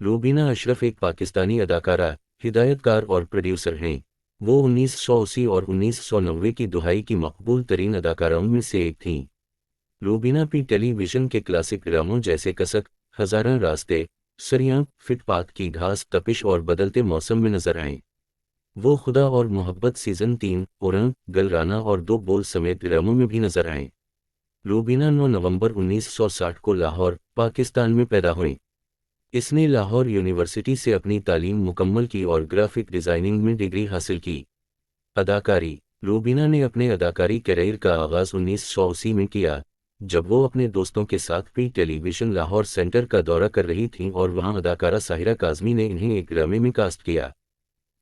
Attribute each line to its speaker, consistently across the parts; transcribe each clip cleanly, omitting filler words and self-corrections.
Speaker 1: रूबीना अशरफ एक पाकिस्तानी अदाकारा, हिदायतकार और प्रोड्यूसर हैं। वो 1980 और 1990 की दुहाई की मकबूल तरीन अदाकाराओं में से एक थीं। रूबीना पी टेलीविज़न के क्लासिक ड्रामों जैसे कसक, हज़ारा रास्ते, सरियां, फुटपाथ की घास, तपिश और बदलते मौसम में नजर आएं। वो खुदा और मोहब्बत सीज़न 3, उरंग, गलराना और दो बोल समेत ड्रामों में भी नजर आएं। रूबीना 9 नवंबर 1960 को लाहौर, पाकिस्तान में पैदा हुई। इसने लाहौर यूनिवर्सिटी से अपनी तालीम मुकम्मल की और ग्राफिक डिज़ाइनिंग में डिग्री हासिल की। अदाकारी। रूबीना ने अपने अदाकारी कैरियर का आगाज़ 1980 में किया, जब वो अपने दोस्तों के साथ पी टेलीविज़न लाहौर सेंटर का दौरा कर रही थीं और वहां अदाकारा साहिरा काज़मी ने इन्हें एक ड्रामे में कास्ट किया।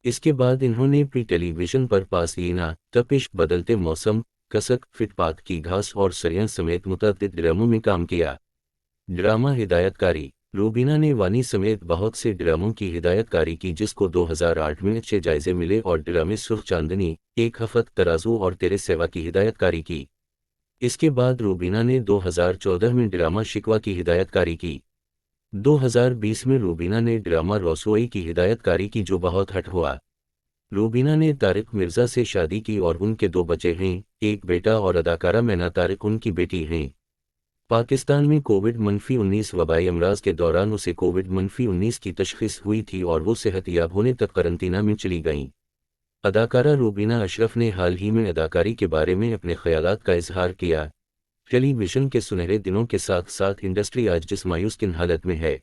Speaker 1: इसके बाद इन्होंने पी टेलीविज़न पर पासीना, तपिश, बदलते मौसम, कसक, फुटपाथ की घास और सरियां समेत मुतअद्दिद ड्रामों में काम किया। ड्रामा हिदायतकारी। रूबीना ने वानी समेत बहुत से ड्रामों की हिदायतकारी की, जिसको 2008 में अच्छे जायजे मिले, और ड्रामे सुर्ख चांदनी, एक हफ्त, तराजू और तेरे सेवा की हिदायतकारी की। इसके बाद रूबीना ने 2014 में ड्रामा शिकवा की हिदायतकारी की। 2020 में रूबीना ने ड्रामा रसोई की हिदायतकारी की, जो बहुत हिट हुआ। रूबीना ने तारिक मिर्ज़ा से शादी की और उनके दो बच्चे हैं, एक बेटा और अदाकारा मैना तारिक उनकी बेटी हैं। पाकिस्तान में कोविड-19 वबाई अमराज के दौरान उसे कोविड-19 की तशख़ीस हुई थी और वो सेहतयाब होने तक करंतना में चली गईं। अदाकारा रूबीना अशरफ ने हाल ही में अदाकारी के बारे में अपने ख्यालात का इजहार किया। टेलीविज़न के सुनहरे दिनों के साथ साथ इंडस्ट्री आज जिस मायूस-किन हालत में है।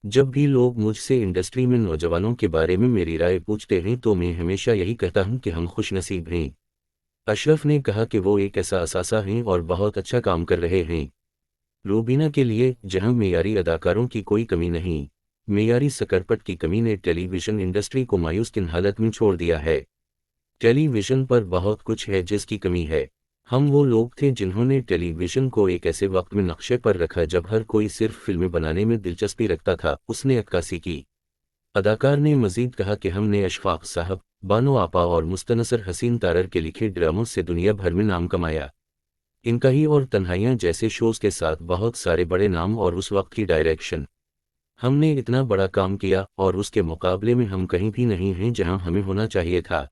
Speaker 1: जब भी लोग मुझसे इंडस्ट्री में नौजवानों के बारे में मेरी राय पूछते हैं तो मैं हमेशा यही कहता हूं कि हम खुशनसीब हैं। अशरफ ने कहा कि वो एक ऐसा असासा हैं और बहुत अच्छा काम कर रहे हैं। रूबीना के लिए जहां मेयारी अदाकारों की कोई कमी नहीं, मेयारी सकरपट की कमी ने टेलीविज़न इंडस्ट्री को मायूस-किन हालत में छोड़ दिया है। टेलीविज़न पर बहुत कुछ है जिसकी कमी है। हम वो लोग थे जिन्होंने टेलीविज़न को एक ऐसे वक्त में नक्शे पर रखा जब हर कोई सिर्फ फिल्में बनाने में दिलचस्पी रखता था, उसने अक्कासी की। अदाकार ने मजीद कहा कि हमने अशफाक साहब, बानो आपा और मुस्तनसर हसीन तारर के लिखे ड्रामों से दुनिया भर में नाम कमाया। इनकही और तन्हाइयाँ जैसे शोज़ के साथ बहुत सारे बड़े नाम और उस वक्त की डायरेक्शन। हमने इतना बड़ा काम किया और उसके मुकाबले में हम कहीं भी नहीं हैं जहां हमें होना चाहिए था।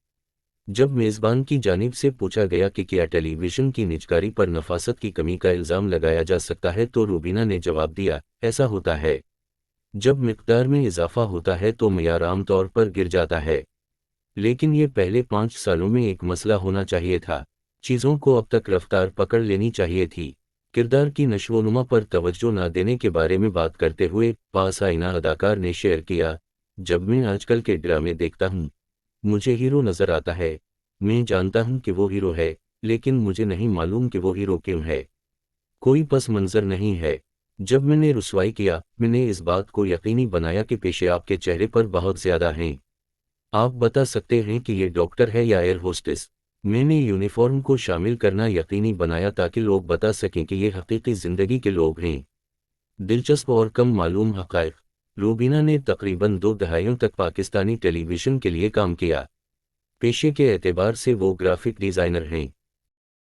Speaker 1: जब मेज़बान की जानिब से पूछा गया कि क्या टेलीविज़न की निजकारी पर नफासत की कमी का इल्ज़ाम लगाया जा सकता है, तो रूबीना ने जवाब दिया, ऐसा होता है। जब मिक़दार में इजाफा होता है तो मयार आम तौर पर गिर जाता है। लेकिन ये पहले 5 सालों में एक मसला होना चाहिए था। चीज़ों को अब तक रफ्तार पकड़ लेनी चाहिए थी। किरदार की नशोनुमा पर तवज्जो न देने के बारे में बात करते हुए पासाइना अदाकार ने शेयर किया, जब मैं आजकल के ड्रामे देखता हूँ, मुझे हीरो नज़र आता है। मैं जानता हूँ कि वो हीरो है, लेकिन मुझे नहीं मालूम कि वो हीरो क्यों है। कोई पस मंज़र नहीं है। जब मैंने रुसवाई किया, मैंने इस बात को यकीनी बनाया कि पेशे आपके चेहरे पर बहुत ज़्यादा हैं। आप बता सकते हैं कि ये डॉक्टर है या एयर होस्टेस। मैंने यूनिफॉर्म को शामिल करना यकीनी बनाया ताकि लोग बता सकें कि ये हकीकी ज़िंदगी के लोग हैं। दिलचस्प और कम मालूम हक़ाइक़। रूबीना ने तकरीबन 2 दहाइयों तक पाकिस्तानी टेलीविज़न के लिए काम किया। पेशे के एतबार से वो ग्राफिक डिज़ाइनर हैं।